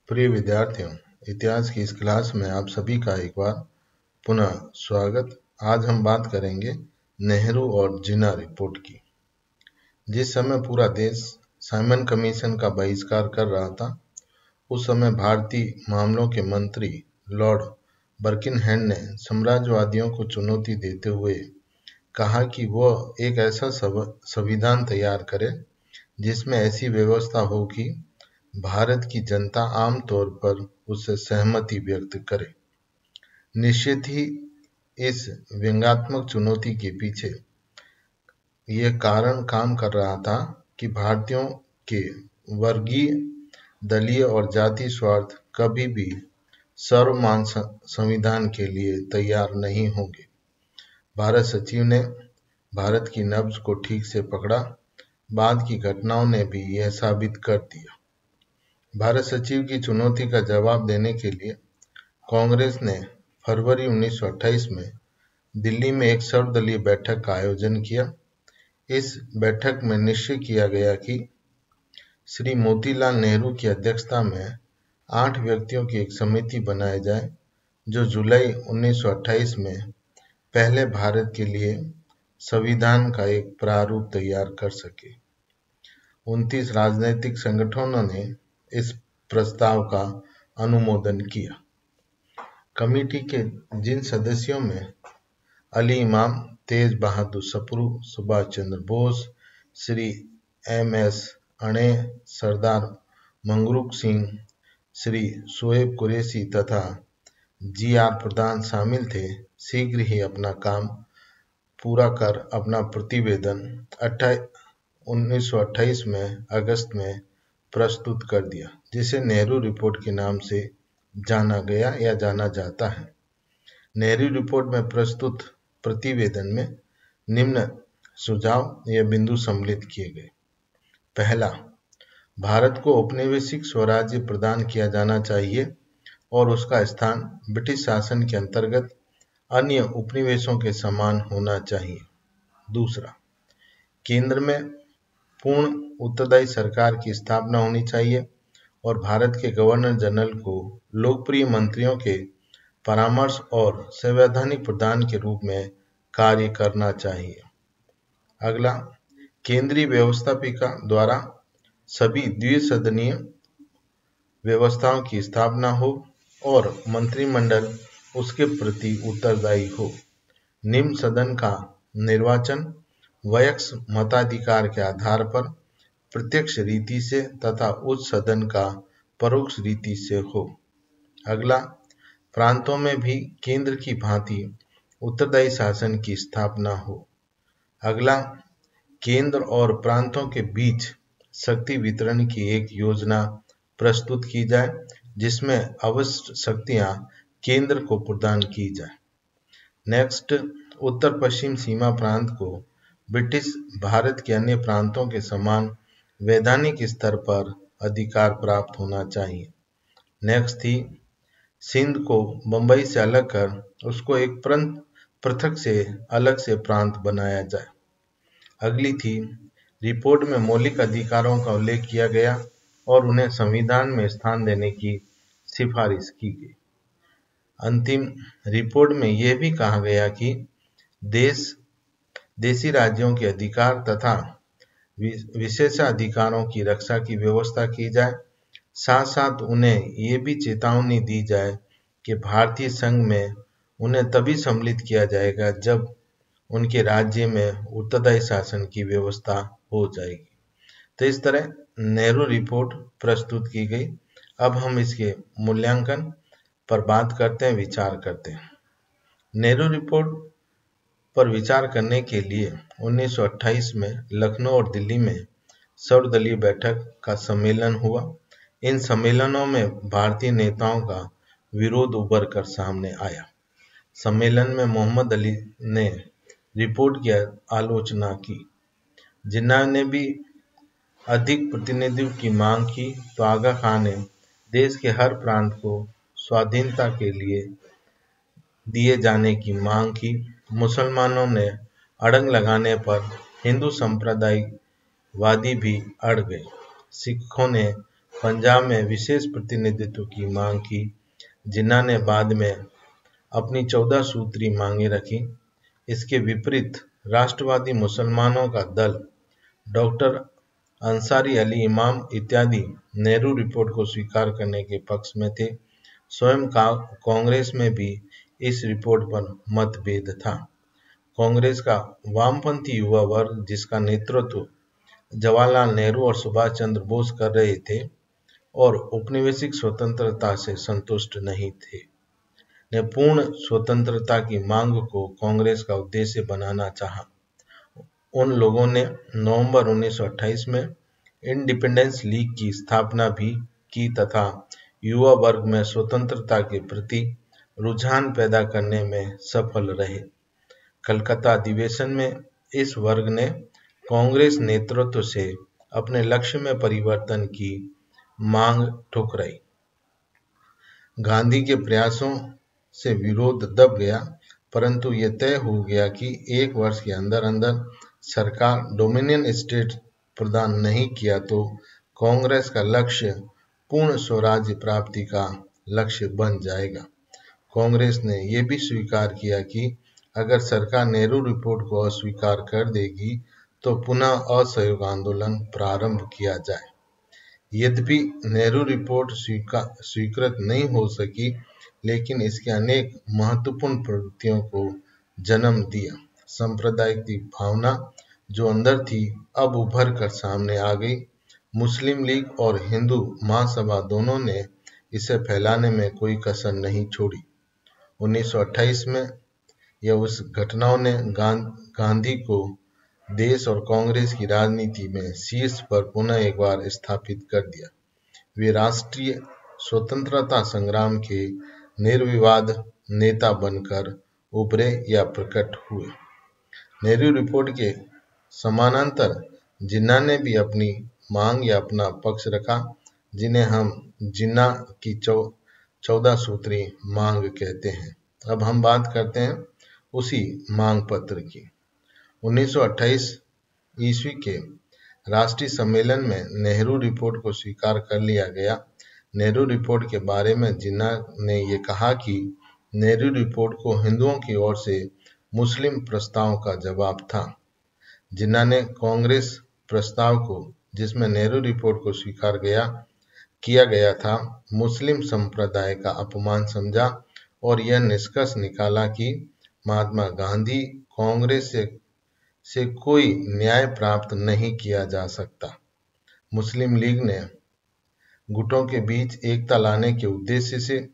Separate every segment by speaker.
Speaker 1: प्रिय विद्यार्थियों, इतिहास की इस क्लास में आप सभी का एक बार पुनः स्वागत। आज हम बात करेंगे नेहरू और जिन्ना रिपोर्ट की। जिस समय पूरा देश साइमन कमीशन का बहिष्कार कर रहा था, उस समय भारतीय मामलों के मंत्री लॉर्ड बर्किनहेड ने साम्राज्यवादियों को चुनौती देते हुए कहा कि वह एक ऐसा संविधान तैयार करे जिसमें ऐसी व्यवस्था हो कि भारत की जनता आम तौर पर उससे सहमति व्यक्त करे। निश्चित ही इस व्यंग्यात्मक चुनौती के पीछे यह कारण काम कर रहा था कि भारतीयों के वर्गीय, दलीय और जाति स्वार्थ कभी भी सर्वमान्य संविधान के लिए तैयार नहीं होंगे। भारत सचिव ने भारत की नब्ज को ठीक से पकड़ा। बाद की घटनाओं ने भी यह साबित कर दिया। भारत सचिव की चुनौती का जवाब देने के लिए कांग्रेस ने फरवरी 1928 में दिल्ली में एक सर्वदलीय बैठक का आयोजन किया। इस बैठक में निश्चय किया गया कि श्री मोतीलाल नेहरू की अध्यक्षता में 8 व्यक्तियों की एक समिति बनाई जाए, जो जुलाई 1928 में पहले भारत के लिए संविधान का एक प्रारूप तैयार कर सके। 29 राजनीतिक संगठनों ने इस प्रस्ताव का अनुमोदन किया। कमेटी के जिन सदस्यों में अली इमाम, तेज बहादुर सप्रू, सुभाष चंद्र बोस, श्री M.S. अणे, सरदार मंगरूक सिंह, श्री शोएब कुरैशी तथा G.R. प्रधान शामिल थे, शीघ्र ही अपना काम पूरा कर अपना प्रतिवेदन 1928 में अगस्त में प्रस्तुत कर दिया, जिसे नेहरू रिपोर्ट के नाम से जाना गया या जाना जाता है। नेहरू रिपोर्ट में प्रस्तुत प्रतिवेदन में निम्न सुझाव या बिंदु सम्मिलित किए गए। पहला, भारत को औपनिवेशिक स्वराज्य प्रदान किया जाना चाहिए और उसका स्थान ब्रिटिश शासन के अंतर्गत अन्य उपनिवेशों के समान होना चाहिए। दूसरा, केंद्र में पूर्ण उत्तरदायी सरकार की स्थापना होनी चाहिए और भारत के गवर्नर जनरल को लोकप्रिय मंत्रियों के परामर्श और संवैधानिक प्रधान के रूप में कार्य करना चाहिए। अगला, केंद्रीय व्यवस्थापिका द्वारा सभी द्विसदनीय व्यवस्थाओं की स्थापना हो और मंत्रिमंडल उसके प्रति उत्तरदायी हो। निम्न सदन का निर्वाचन वयस्क मताधिकार के आधार पर प्रत्यक्ष रीति से तथा उच्च सदन का परोक्ष रीति से हो। अगला, प्रांतों में भी केंद्र की भांति उत्तरदायी शासन की स्थापना हो। अगला, केंद्र और प्रांतों के बीच शक्ति वितरण की एक योजना प्रस्तुत की जाए, जिसमें आवश्यक शक्तियां केंद्र को प्रदान की जाए। नेक्स्ट, उत्तर पश्चिम सीमा प्रांत को ब्रिटिश भारत के अन्य प्रांतों के समान वैधानिक स्तर पर अधिकार प्राप्त होना चाहिए। नेक्स्ट थी, सिंध को बंबई से अलग कर उसको एक पृथक से अलग से प्रांत बनाया जाए। अगली थी, रिपोर्ट में मौलिक अधिकारों का उल्लेख किया गया और उन्हें संविधान में स्थान देने की सिफारिश की गई। अंतिम, रिपोर्ट में यह भी कहा गया कि देशी राज्यों के अधिकार तथा विशेषाधिकारों की रक्षा की व्यवस्था की जाए। साथ साथ उन्हें ये भी चेतावनी दी जाए कि भारतीय संघ में उन्हें तभी सम्मिलित किया जाएगा जब उनके राज्य में उत्तरदायी शासन की व्यवस्था हो जाएगी। तो इस तरह नेहरू रिपोर्ट प्रस्तुत की गई। अब हम इसके मूल्यांकन पर बात करते हैं, विचार करते हैं। नेहरू रिपोर्ट पर विचार करने के लिए 1928 में लखनऊ और दिल्ली में सर्वदलीय बैठक का सम्मेलन हुआ। इन सम्मेलनों में भारतीय नेताओं का विरोध उभर कर सामने आया। सम्मेलन में मोहम्मद अली ने रिपोर्ट की आलोचना की। जिन्ना ने भी अधिक प्रतिनिधित्व की मांग की, तो आगा खान ने देश के हर प्रांत को स्वाधीनता के लिए दिए जाने की मांग की। मुसलमानों ने अड़ंग लगाने पर हिंदू संप्रदायवादी भी अड़ गए। सिखों ने पंजाब में विशेष प्रतिनिधित्व की मांग की। जिन्ना ने बाद में अपनी 14 सूत्री मांगें रखी। इसके विपरीत राष्ट्रवादी मुसलमानों का दल, डॉक्टर अंसारी अली इमाम इत्यादि नेहरू रिपोर्ट को स्वीकार करने के पक्ष में थे। स्वयं कांग्रेस में भी इस रिपोर्ट पर मतभेद था। कांग्रेस का वामपंथी युवा वर्ग, जिसका नेतृत्व जवाहरलाल नेहरू और सुभाष चंद्र बोस कर रहे थे, और औपनिवेशिक स्वतंत्रता से संतुष्ट नहीं थे, ने पूर्ण स्वतंत्रता की मांग को कांग्रेस का उद्देश्य बनाना चाहा। उन लोगों ने नवंबर 1928 में इंडिपेंडेंस लीग की स्थापना भी की तथा युवा वर्ग में स्वतंत्रता के प्रति रुझान पैदा करने में सफल रहे। कलकत्ता अधिवेशन में इस वर्ग ने कांग्रेस नेतृत्व से अपने लक्ष्य में परिवर्तन की मांग ठुकराई। गांधी के प्रयासों से विरोध दब गया, परंतु यह तय हो गया कि 1 वर्ष के अंदर अंदर सरकार डोमिनियन स्टेट प्रदान नहीं किया तो कांग्रेस का लक्ष्य पूर्ण स्वराज्य प्राप्ति का लक्ष्य बन जाएगा। कांग्रेस ने यह भी स्वीकार किया कि अगर सरकार नेहरू रिपोर्ट को अस्वीकार कर देगी तो पुनः असहयोग आंदोलन प्रारंभ किया जाए। यद्यपि नेहरू रिपोर्ट स्वीकृत नहीं हो सकी, लेकिन इसके अनेक महत्वपूर्ण प्रवृत्तियों को जन्म दिया। सांप्रदायिक भावना जो अंदर थी, अब उभर कर सामने आ गई। मुस्लिम लीग और हिंदू महासभा दोनों ने इसे फैलाने में कोई कसर नहीं छोड़ी। 1928 में यह उस घटनाओं ने गांधी को देश और कांग्रेस की राजनीति में शीर्ष पर पुनः एक बार स्थापित कर दिया। वे राष्ट्रीय स्वतंत्रता संग्राम के निर्विवाद नेता बनकर उभरे या प्रकट हुए। नेहरू रिपोर्ट के समानांतर जिन्ना ने भी अपनी मांग या अपना पक्ष रखा, जिन्हें हम जिन्ना की 14 सूत्री मांग कहते हैं। अब हम बात करते हैं उसी मांग पत्र की। 1928 ईस्वी के राष्ट्रीय सम्मेलन में नेहरू रिपोर्ट को स्वीकार कर लिया गया। नेहरू रिपोर्ट के बारे में जिन्ना ने यह कहा कि नेहरू रिपोर्ट को हिंदुओं की ओर से मुस्लिम प्रस्ताव का जवाब था। जिन्ना ने कांग्रेस प्रस्ताव को, जिसमें नेहरू रिपोर्ट को स्वीकार किया गया था, मुस्लिम संप्रदाय का अपमान समझा और यह निष्कर्ष निकाला कि महात्मा गांधी कांग्रेस से कोई न्याय प्राप्त नहीं किया जा सकता। मुस्लिम लीग ने गुटों के बीच एकता लाने के उद्देश्य से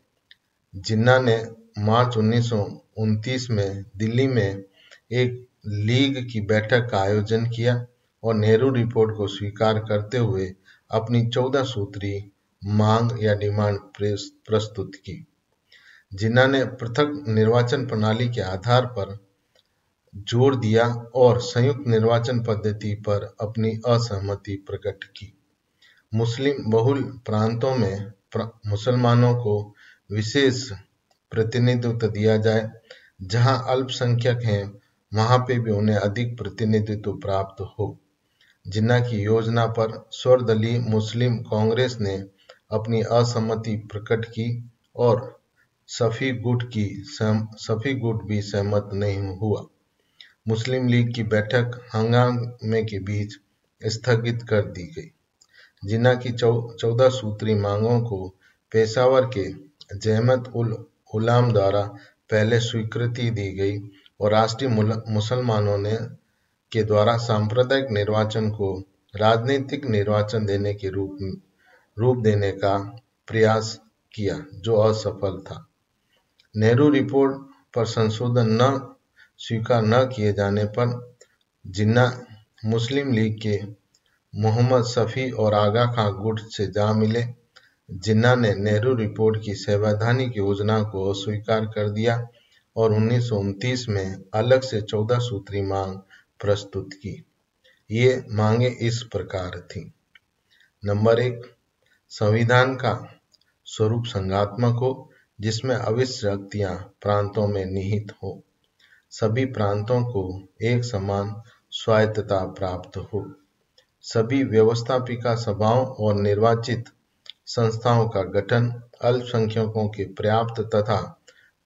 Speaker 1: जिन्ना ने मार्च 1929 में दिल्ली में एक लीग की बैठक का आयोजन किया और नेहरू रिपोर्ट को स्वीकार करते हुए अपनी 14 सूत्री मांग या डिमांड प्रस्तुत की। जिन्ना ने पृथक निर्वाचन प्रणाली के आधार पर जोर दिया और संयुक्त निर्वाचन पद्धति पर अपनी असहमति प्रकट की। मुस्लिम बहुल प्रांतों में मुसलमानों को विशेष प्रतिनिधित्व दिया जाए। जहां अल्पसंख्यक हैं, वहां पे भी उन्हें अधिक प्रतिनिधित्व प्राप्त हो। जिन्ना की योजना पर सर्वदलीय मुस्लिम कांग्रेस ने अपनी असहमति प्रकट की और सफी गुट भी सहमत नहीं हुआ। मुस्लिम लीग की बैठक हंगामे के बीच स्थगित कर दी गई। जिन्ना की 14 सूत्री मांगों को पेशावर के जहमत उल उलाम द्वारा पहले स्वीकृति दी गई और राष्ट्रीय मुसलमानों के द्वारा सांप्रदायिक निर्वाचन को राजनीतिक निर्वाचन देने के रूप देने का प्रयास किया, जो असफल था। नेहरू रिपोर्ट पर संशोधन स्वीकार न किए जाने पर जिन्ना मुस्लिम लीग के मोहम्मद शफी और आगा खां गुट से जा मिले। जिन्ना ने नेहरू रिपोर्ट की संवैधानिक योजना को अस्वीकार कर दिया और 1929 में अलग से 14 सूत्री मांग प्रस्तुत की। ये मांगे इस प्रकार थी। नंबर 1, संविधान का स्वरूप संघात्मक हो, जिसमें अविश्य शक्तियां प्रांतों में निहित हो। सभी प्रांतों को एक समान स्वायत्तता प्राप्त हो। सभी व्यवस्थापिका सभाओं और निर्वाचित संस्थाओं का गठन अल्पसंख्यकों के पर्याप्त तथा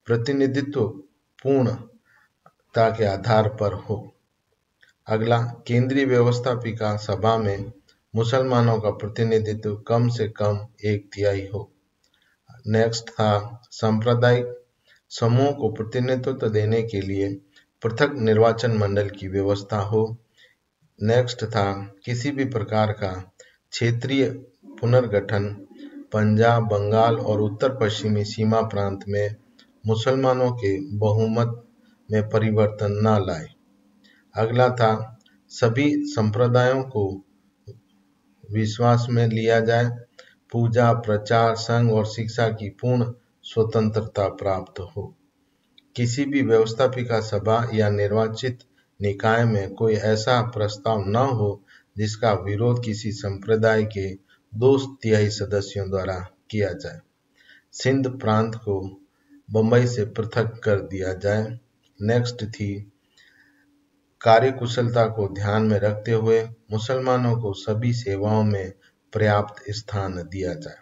Speaker 1: प्रतिनिधित्व पूर्णता के आधार पर हो। अगला, केंद्रीय व्यवस्थापिका सभा में मुसलमानों का प्रतिनिधित्व कम से कम 1/3 हो। नेक्स्ट था, सांप्रदायिक समूहों को प्रतिनिधित्व देने के लिए पृथक निर्वाचन मंडल की व्यवस्था हो। नेक्स्ट था, किसी भी प्रकार का क्षेत्रीय पुनर्गठन पंजाब, बंगाल और उत्तर पश्चिमी सीमा प्रांत में मुसलमानों के बहुमत में परिवर्तन न लाए। अगला था, सभी संप्रदायों को विश्वास में लिया जाए, पूजा, प्रचार, संघ और शिक्षा की पूर्ण स्वतंत्रता प्राप्त हो। किसी भी व्यवस्थापिका सभा या निर्वाचित निकाय में कोई ऐसा प्रस्ताव न हो जिसका विरोध किसी संप्रदाय के 2/3 सदस्यों द्वारा किया जाए। सिंध प्रांत को बंबई से पृथक कर दिया जाए। नेक्स्ट थी, कार्यकुशलता को ध्यान में रखते हुए मुसलमानों को सभी सेवाओं में पर्याप्त स्थान दिया जाए।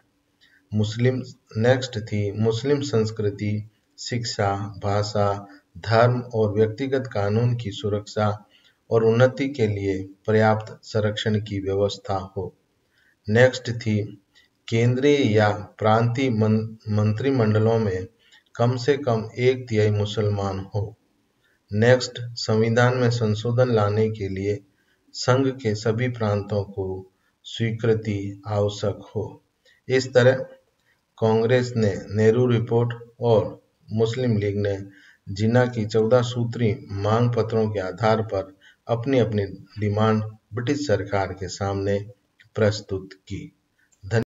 Speaker 1: नेक्स्ट थी, मुस्लिम संस्कृति, शिक्षा, भाषा, धर्म और व्यक्तिगत कानून की सुरक्षा और उन्नति के लिए पर्याप्त संरक्षण की व्यवस्था हो। नेक्स्ट थी, केंद्रीय या प्रांतीय मंत्रिमंडलों में कम से कम 1/3 मुसलमान हो। नेक्स्ट, संविधान में संशोधन लाने के लिए संघ के सभी प्रांतों को स्वीकृति आवश्यक हो। इस तरह कांग्रेस ने नेहरू रिपोर्ट और मुस्लिम लीग ने जिन्ना की 14 सूत्री मांग पत्रों के आधार पर अपनी अपनी डिमांड ब्रिटिश सरकार के सामने प्रस्तुत की।